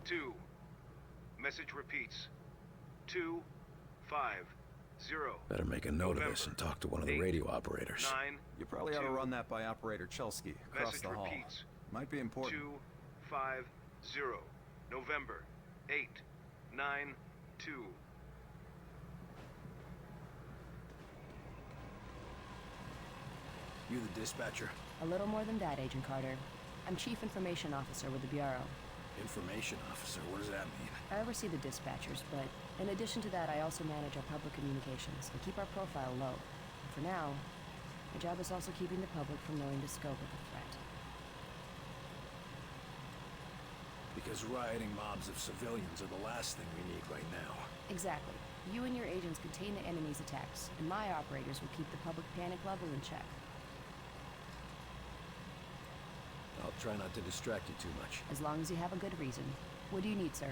2. Message repeats. 250. Better make a note of this and talk to one of the radio operators. 9. You probably ought to run that by Operator Chelsky across the hall. Repeats. Might be important. 250. November 892. You the dispatcher? A little more than that, Agent Carter. I'm Chief Information Officer with the Bureau. Information officer, what does that mean? I oversee the dispatchers, but in addition to that, I also manage our public communications and keep our profile low. And for now, my job is also keeping the public from knowing the scope of the threat. Because rioting mobs of civilians are the last thing we need right now. Exactly. You and your agents contain the enemy's attacks, and my operators will keep the public panic level in check. I'll try not to distract you too much. As long as you have a good reason. What do you need, sir?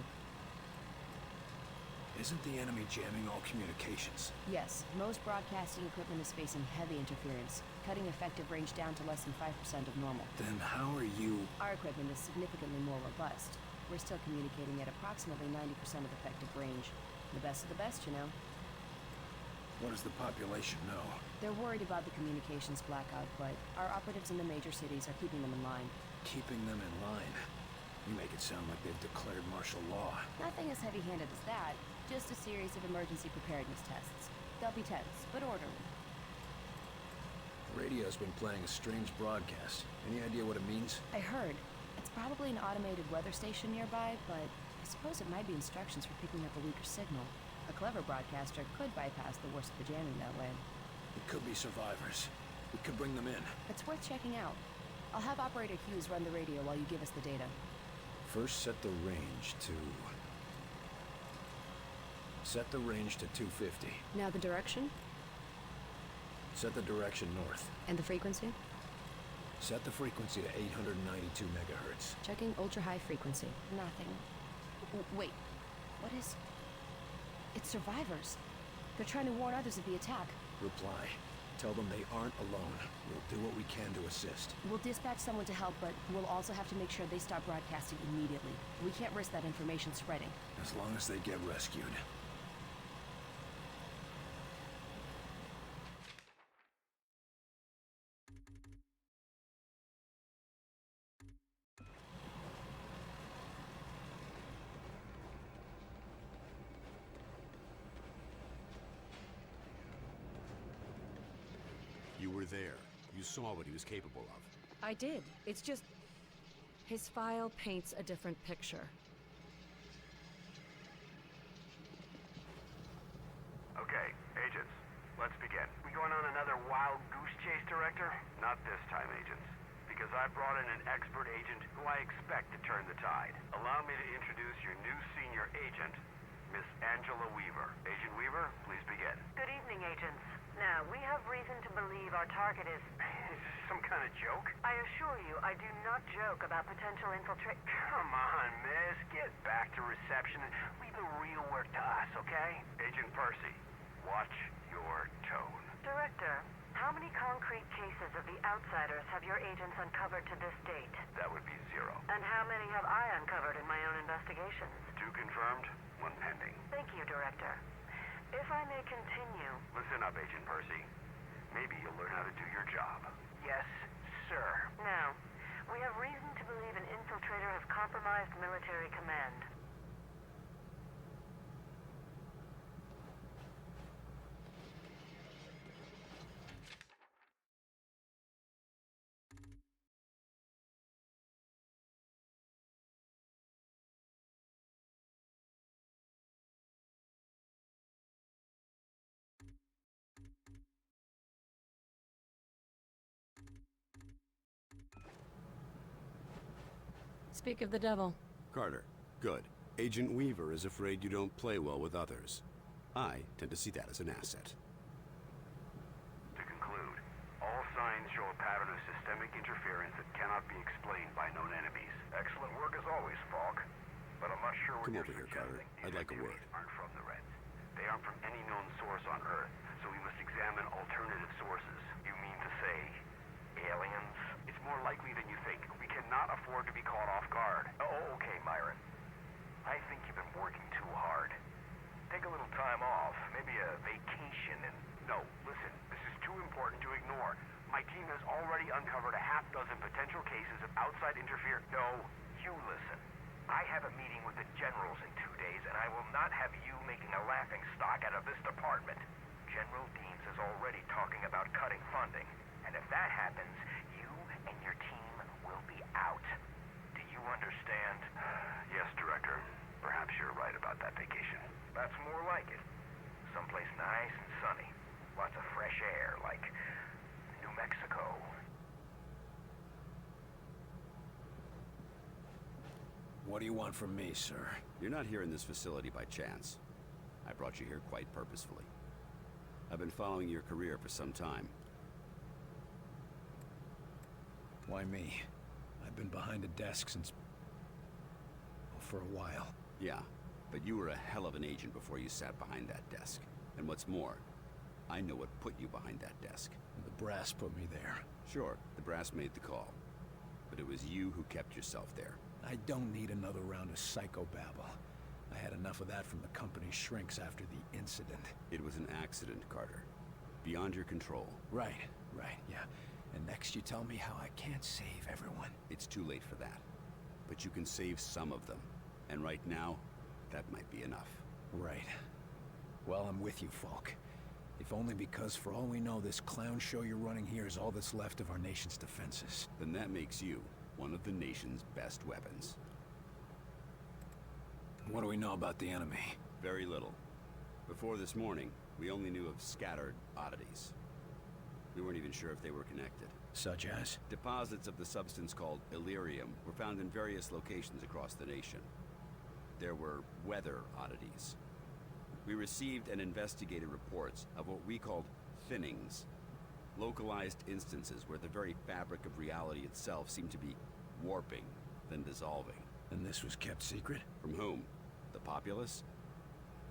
Isn't the enemy jamming all communications? Yes, most broadcasting equipment is facing heavy interference, cutting effective range down to less than 5% of normal. Then how are you... Our equipment is significantly more robust. We're still communicating at approximately 90% of effective range. The best of the best, you know. What does the population know? They're worried about the communications blackout, but our operatives in the major cities are keeping them in line. Keeping them in line? You make it sound like they've declared martial law. Nothing as heavy-handed as that. Just a series of emergency preparedness tests. They'll be tense, but orderly. The radio's been playing a strange broadcast. Any idea what it means? I heard. It's probably an automated weather station nearby, but I suppose it might be instructions for picking up a weaker signal. A clever broadcaster could bypass the worst of the jamming that way. It could be survivors. We could bring them in. It's worth checking out. I'll have Operator Hughes run the radio while you give us the data. First, set the range to 250. Now the direction? Set the direction north. And the frequency? Set the frequency to 892 megahertz. Checking ultra-high frequency. Nothing. Wait. What is... It's survivors. They're trying to warn others of the attack. Reply. Tell them they aren't alone. We'll do what we can to assist. We'll dispatch someone to help, but we'll also have to make sure they stop broadcasting immediately. We can't risk that information spreading. As long as they get rescued. You were there. You saw what he was capable of. I did. It's just... his file paints a different picture. Okay, agents, let's begin. We going on another wild goose chase, Director? Not this time, agents. Because I brought in an expert agent who I expect to turn the tide. Allow me to introduce your new senior agent, Miss Angela Weaver. Agent Weaver, please begin. Good evening, agents. Now, we have reason to believe our target is... Is this some kind of joke? I assure you, I do not joke about potential infiltration. Come on, miss. Get back to reception and leave the real work to us, okay? Agent Percy, watch your tone. Director, how many concrete cases of the outsiders have your agents uncovered to this date? That would be 0. And how many have I uncovered in my own investigations? 2 confirmed, 1 pending. Thank you, Director. If I may continue... Listen up, Agent Percy. Maybe you'll learn how to do your job. Yes, sir. Now, we have reason to believe an infiltrator has compromised military command. Speak of the devil. Carter, good. Agent Weaver is afraid you don't play well with others. I tend to see that as an asset. To conclude, all signs show a pattern of systemic interference that cannot be explained by known enemies. Excellent work as always, Falk. But I'm not sure what Come you're over here, Carter. suggesting. I'd like a These word. aren't from the Reds. They aren't from any known source on Earth, so we must examine alternative sources. You mean to say aliens? It's more likely than you think. We cannot afford to be caught off guard. Oh, okay, Myron. My team has already uncovered a half dozen potential cases of outside interference. No, you listen. I have a meeting with the generals in 2 days, and I will not have you making a laughing stock out of this department. General Deans is already talking about cutting funding, and if that happens, you and your team will be out. Do you understand? Yes, Director. Perhaps you're right about that vacation. That's more like it. Someplace nice and sunny. Lots of fresh air, like New Mexico. What do you want from me, sir? You're not here in this facility by chance. I brought you here quite purposefully. I've been following your career for some time. Why me? I've been behind a desk since... for a while. Yeah, but you were a hell of an agent before you sat behind that desk. And what's more, I know what put you behind that desk. The brass put me there. Sure, the brass made the call. But it was you who kept yourself there. I don't need another round of psychobabble. I had enough of that from the company's shrinks after the incident. It was an accident, Carter. Beyond your control. Right, yeah. And next you tell me how I can't save everyone. It's too late for that. But you can save some of them. And right now, that might be enough. Right. Well, I'm with you, Falk. If only because, for all we know, this clown show you're running here is all that's left of our nation's defenses. Then that makes you one of the nation's best weapons. What do we know about the enemy? Very little. Before this morning, we only knew of scattered oddities. We weren't even sure if they were connected. Such as? Deposits of the substance called Illyrium were found in various locations across the nation. There were weather oddities. We received and investigated reports of what we called thinnings. Localized instances where the very fabric of reality itself seemed to be warping, then dissolving. And this was kept secret? From whom? The populace?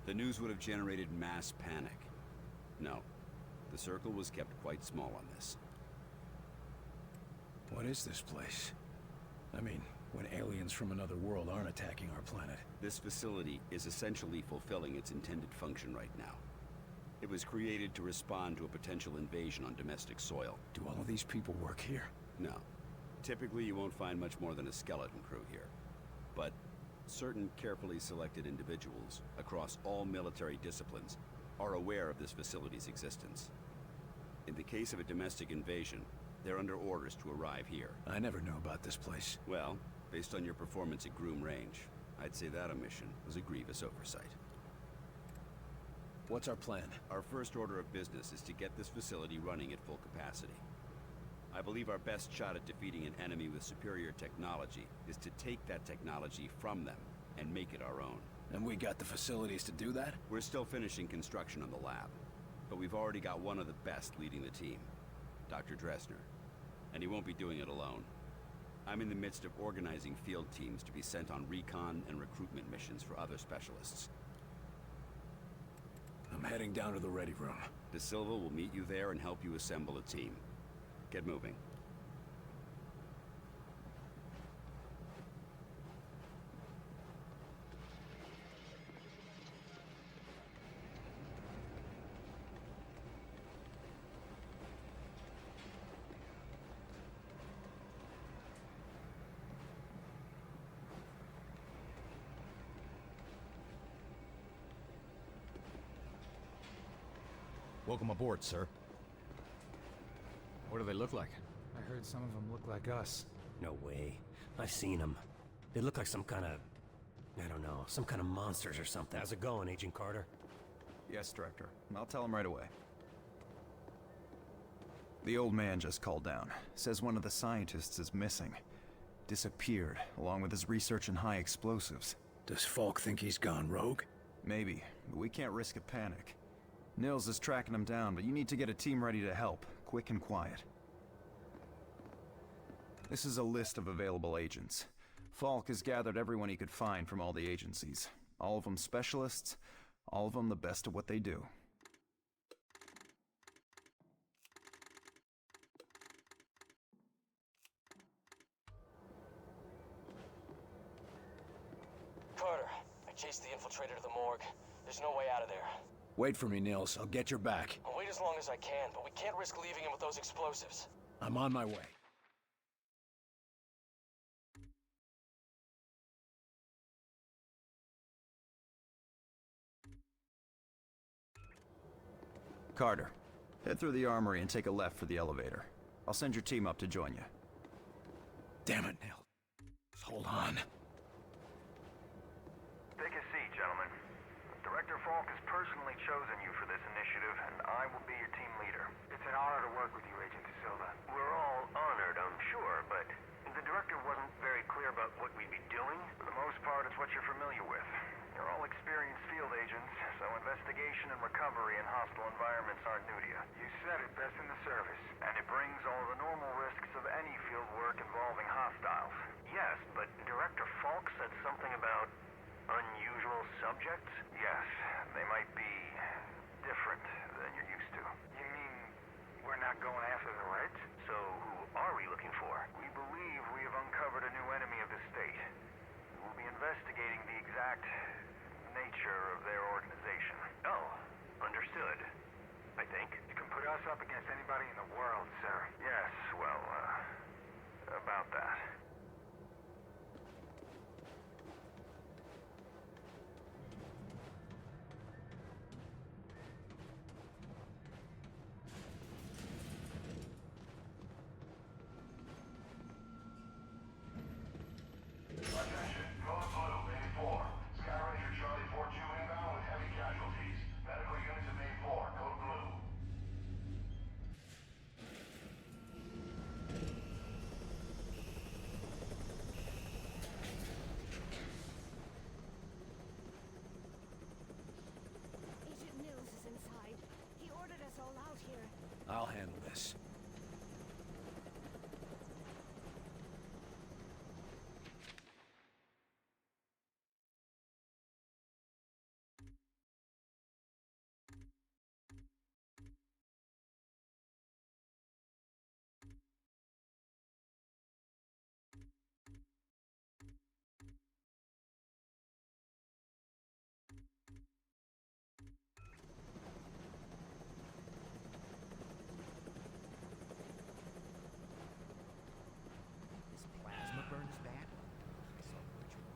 The news would have generated mass panic. No, the circle was kept quite small on this. What is this place? I mean, when aliens from another world aren't attacking our planet. This facility is essentially fulfilling its intended function right now. It was created to respond to a potential invasion on domestic soil. Do all of these people work here? No. Typically, you won't find much more than a skeleton crew here. But certain carefully selected individuals across all military disciplines are aware of this facility's existence. In the case of a domestic invasion, they're under orders to arrive here. I never knew about this place. Well, based on your performance at Groom Range, I'd say that omission was a grievous oversight. What's our plan? Our first order of business is to get this facility running at full capacity. I believe our best shot at defeating an enemy with superior technology is to take that technology from them and make it our own. And we got the facilities to do that? We're still finishing construction on the lab, but we've already got one of the best leading the team, Dr. Dressner. And he won't be doing it alone. I'm in the midst of organizing field teams to be sent on recon and recruitment missions for other specialists. I'm heading down to the ready room. De Silva will meet you there and help you assemble a team. Get moving. Welcome aboard, sir. What do they look like? I heard some of them look like us. No way. I've seen them. They look like some kind of... I don't know, some kind of monsters or something. How's it going, Agent Carter? Yes, Director. I'll tell him right away. The old man just called down. Says one of the scientists is missing. Disappeared, along with his research in high explosives. Does Falk think he's gone rogue? Maybe, but we can't risk a panic. Nils is tracking him down, but you need to get a team ready to help, quick and quiet. This is a list of available agents. Falk has gathered everyone he could find from all the agencies. All of them specialists, all of them the best at what they do. Carter, I chased the infiltrator to the morgue. There's no way out of there. Wait for me, Nils. I'll get your back. I'll wait as long as I can, but we can't risk leaving him with those explosives. I'm on my way. Carter, head through the armory and take a left for the elevator. I'll send your team up to join you. Damn it, Nils. Hold on. Take a seat, gentlemen. Director Falk has personally chosen you for this initiative, and I will be your team leader. It's an honor to work with you, Agent De Silva. We're all honored, I'm sure, but the director wasn't very clear about what we'd be doing. For the most part, it's what you're familiar with. You're all experienced field agents, so investigation and recovery in hostile environments aren't new to you. You said it, best in the service. And it brings all the normal risks of any field work involving hostiles. Yes, but Director Falk said something about unusual subjects? Yes, they might be different than you're used to. You mean we're not going after the Reds? So who are we looking for? We believe we have uncovered a new enemy of the state. We'll be investigating the exact nature of their organization. Oh, understood. I think. You can put us up against anybody in the world, sir. Yes, well, about that. Attention, Code Blue, Main 4. Skyranger Charlie 4-2 inbound with heavy casualties. Medical units at Main 4, Code Blue. Agent Mills is inside. He ordered us all out here. I'll handle this. This plasma burn is bad. I saw rituals.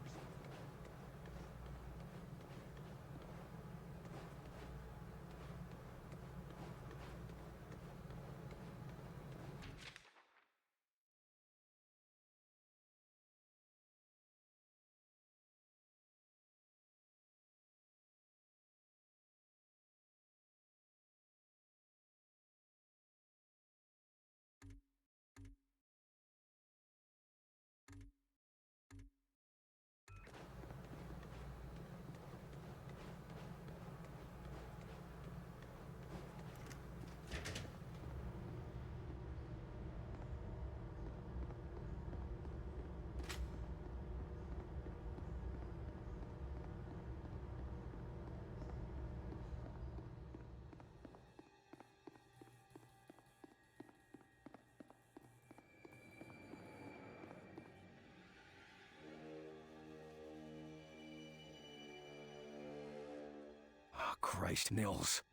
Oh, Christ, Nils.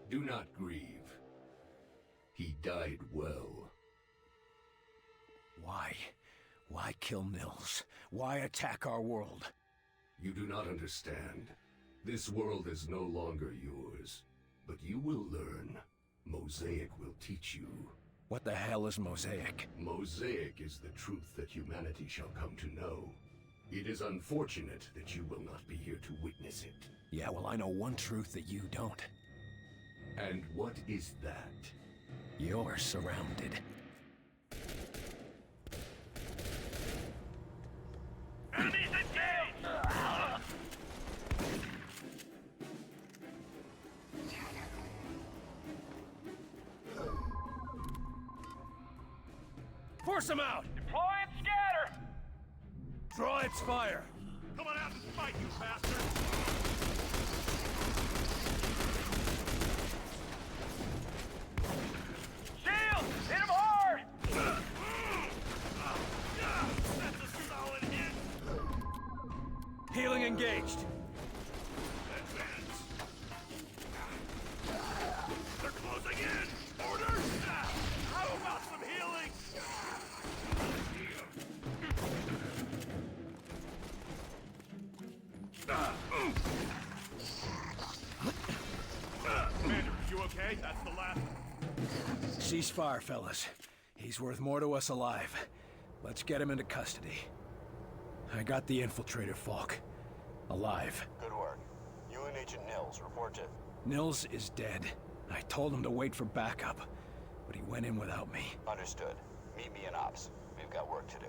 Do not grieve. He died well. Why? Why kill Nils? Why attack our world? You do not understand. This world is no longer yours. But you will learn. Mosaic will teach you. What the hell is Mosaic? Mosaic is the truth that humanity shall come to know. It is unfortunate that you will not be here to witness it. Yeah, well, I know one truth that you don't. And what is that? You're surrounded. Enemies engaged! Force him out! Deploy and scatter! Draw its fire! Come on out and fight, you bastard! Shield! Hit him hard! That's a solid hit! Healing engaged! Advance! okay? That's the last... Ceasefire, fellas. He's worth more to us alive. Let's get him into custody. I got the infiltrator, Falk. Alive. Good work. You and Agent Nils report to... Nils is dead. I told him to wait for backup, but he went in without me. Understood. Meet me in Ops. We've got work to do.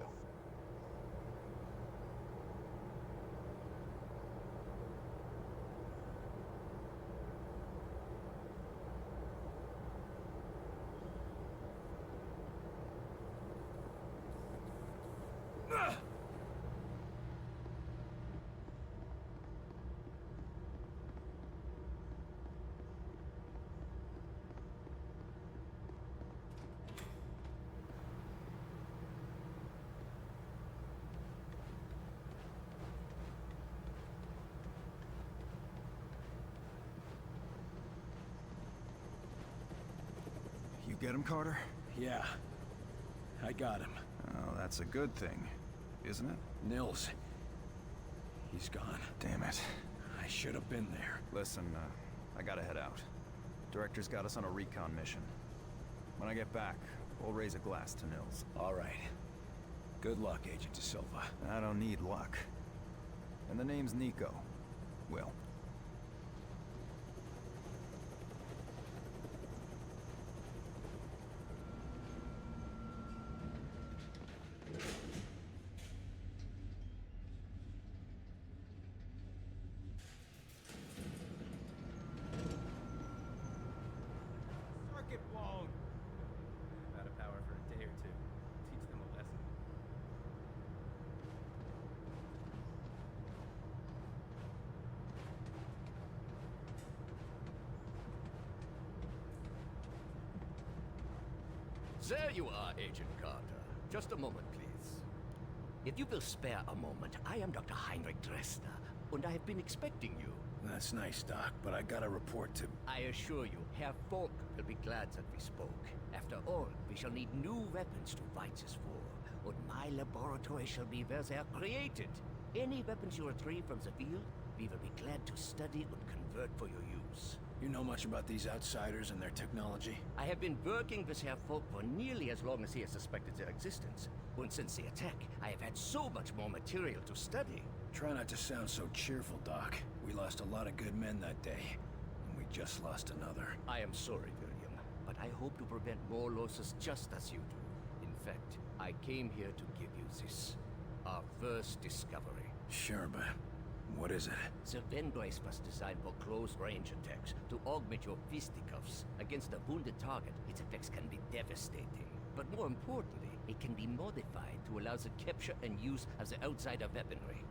You get him, Carter? Yeah. I got him. Oh, that's a good thing, isn't it? Nils. He's gone. Damn it. I should have been there. Listen, I gotta head out. Director's got us on a recon mission. When I get back, we'll raise a glass to Nils. All right. Good luck, Agent De Silva. I don't need luck. And the name's Nico. Will. Circuit blown! Out of power for a day or two. Teach them a lesson. There you are, Agent Carter. Just a moment, please. If you will spare a moment, I am Dr. Heinrich Dresner, and I have been expecting you. That's nice, Doc, but I got a report to... I assure you, Herr Falk will be glad that we spoke. After all, we shall need new weapons to fight this war, and my laboratory shall be where they are created. Any weapons you retrieve from the field, we will be glad to study and convert for your use. You know much about these outsiders and their technology? I have been working with Herr Falk for nearly as long as he has suspected their existence. And since the attack, I have had so much more material to study. Try not to sound so cheerful, Doc. We lost a lot of good men that day, and we just lost another. I am sorry, William, but I hope to prevent more losses just as you do. In fact, I came here to give you this. Our first discovery. Sure, but what is it? The Ven brace was designed for close-range attacks to augment your fisticuffs. Against a wounded target, its effects can be devastating. But more importantly, it can be modified to allow the capture and use of the outsider weaponry.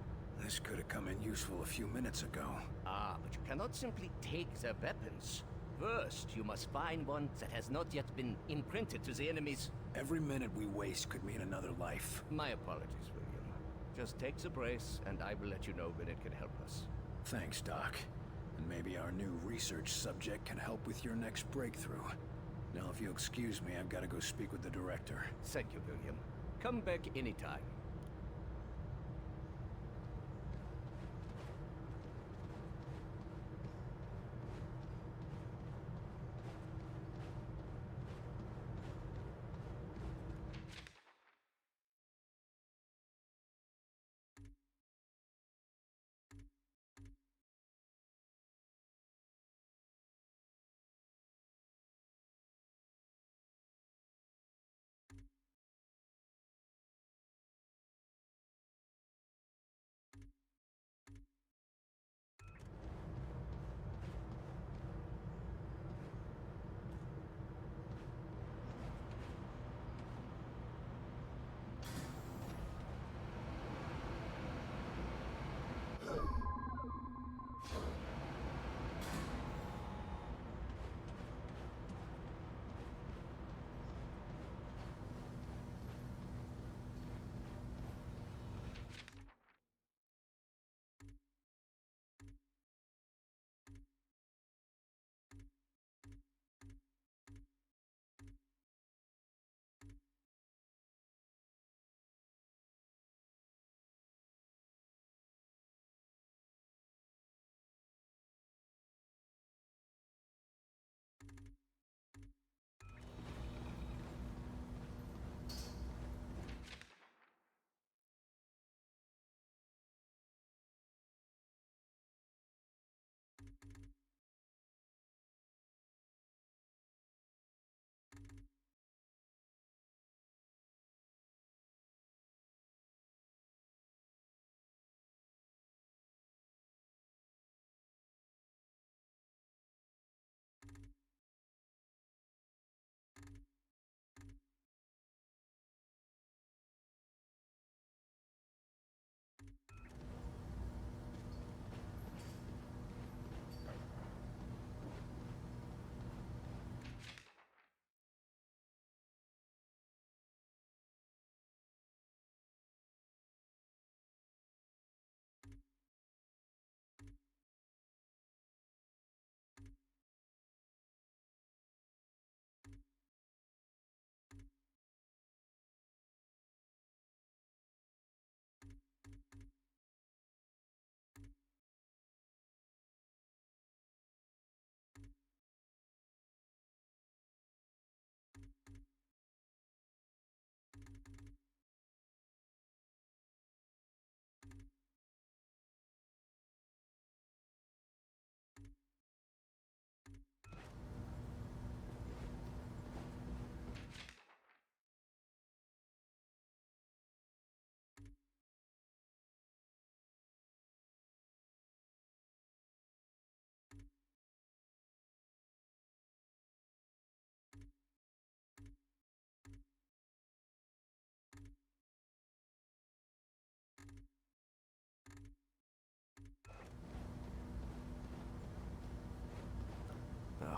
This could have come in useful a few minutes ago. Ah, but you cannot simply take their weapons. First, you must find one that has not yet been imprinted to the enemies. Every minute we waste could mean another life. My apologies, William. Just take the brace, and I will let you know when it can help us. Thanks, Doc. And maybe our new research subject can help with your next breakthrough. Now, if you'll excuse me, I've got to go speak with the director. Thank you, William. Come back anytime.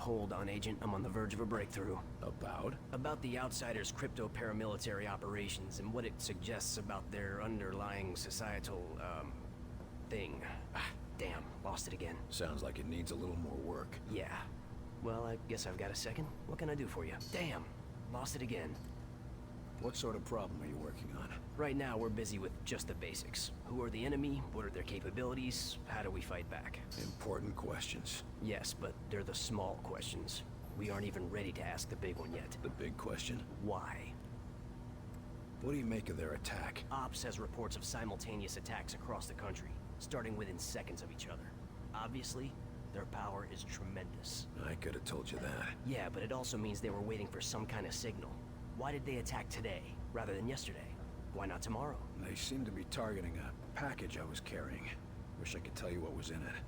hold on, Agent. I'm on the verge of a breakthrough. About? About the Outsiders' crypto-paramilitary operations and what it suggests about their underlying societal, thing. Ah, damn, lost it again. Sounds like it needs a little more work. Yeah. Well, I guess I've got a second. What can I do for you? Damn, lost it again. What sort of problem are you working on? Right now, we're busy with just the basics. Who are the enemy? What are their capabilities? How do we fight back? Important questions. Yes, but they're the small questions. We aren't even ready to ask the big one yet. The big question? Why? What do you make of their attack? Ops has reports of simultaneous attacks across the country, starting within seconds of each other. Obviously, their power is tremendous. I could have told you that. Yeah, but it also means they were waiting for some kind of signal. Why did they attack today, rather than yesterday? Why not tomorrow? They seem to be targeting a package I was carrying. Wish I could tell you what was in it.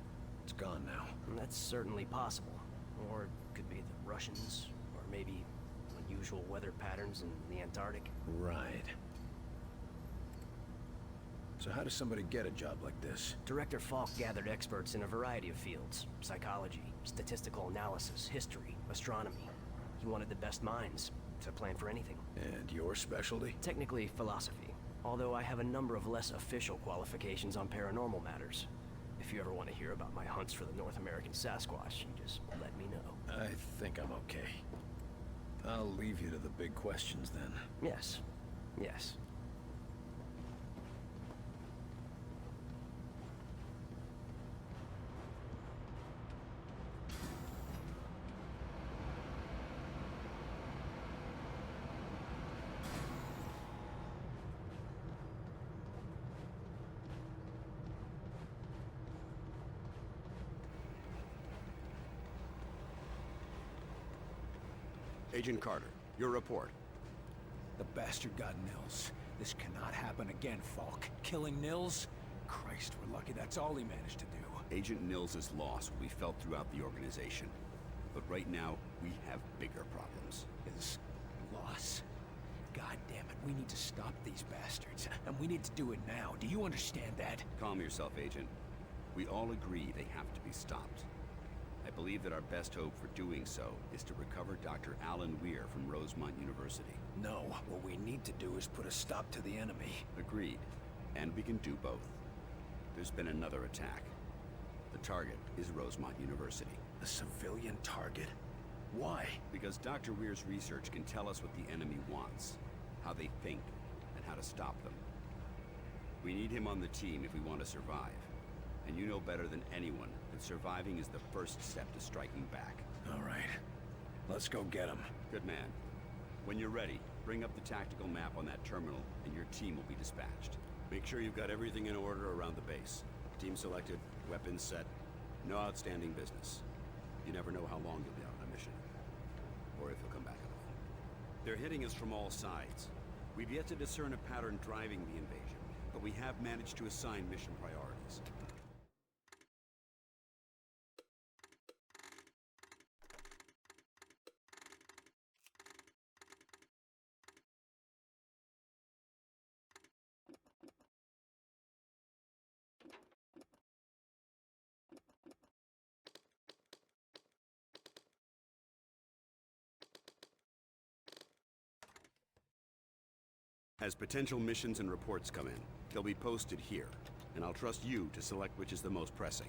It's gone now. That's certainly possible. Or it could be the Russians, or maybe unusual weather patterns in the Antarctic. Right. So how does somebody get a job like this? Director Falk gathered experts in a variety of fields. Psychology, statistical analysis, history, astronomy. He wanted the best minds to plan for anything. And your specialty? Technically, philosophy. Although I have a number of less official qualifications on paranormal matters. If you ever want to hear about my hunts for the North American Sasquatch, you just let me know. I think I'm okay. I'll leave you to the big questions then. Yes. Yes. Agent Carter, your report. The bastard got Nils. This cannot happen again, Falk. Killing Nils? Christ, we're lucky that's all he managed to do. Agent Nils' loss will be felt throughout the organization. But right now, we have bigger problems. His loss? God damn it, we need to stop these bastards. And we need to do it now. Do you understand that? Calm yourself, Agent. We all agree they have to be stopped. I believe that our best hope for doing so is to recover Dr. Alan Weir from Rosemont University. No, what we need to do is put a stop to the enemy. Agreed. And we can do both. There's been another attack. The target is Rosemont University. A civilian target? Why? Because Dr. Weir's research can tell us what the enemy wants, how they think, and how to stop them. We need him on the team if we want to survive. And you know better than anyone that surviving is the first step to striking back. All right. Let's go get him. Good man. When you're ready, bring up the tactical map on that terminal, and your team will be dispatched. Make sure you've got everything in order around the base. Team selected, weapons set, no outstanding business. You never know how long you'll be out on a mission. Or if you'll come back at all. They're hitting us from all sides. We've yet to discern a pattern driving the invasion, but we have managed to assign mission priorities. As potential missions and reports come in, they'll be posted here, and I'll trust you to select which is the most pressing.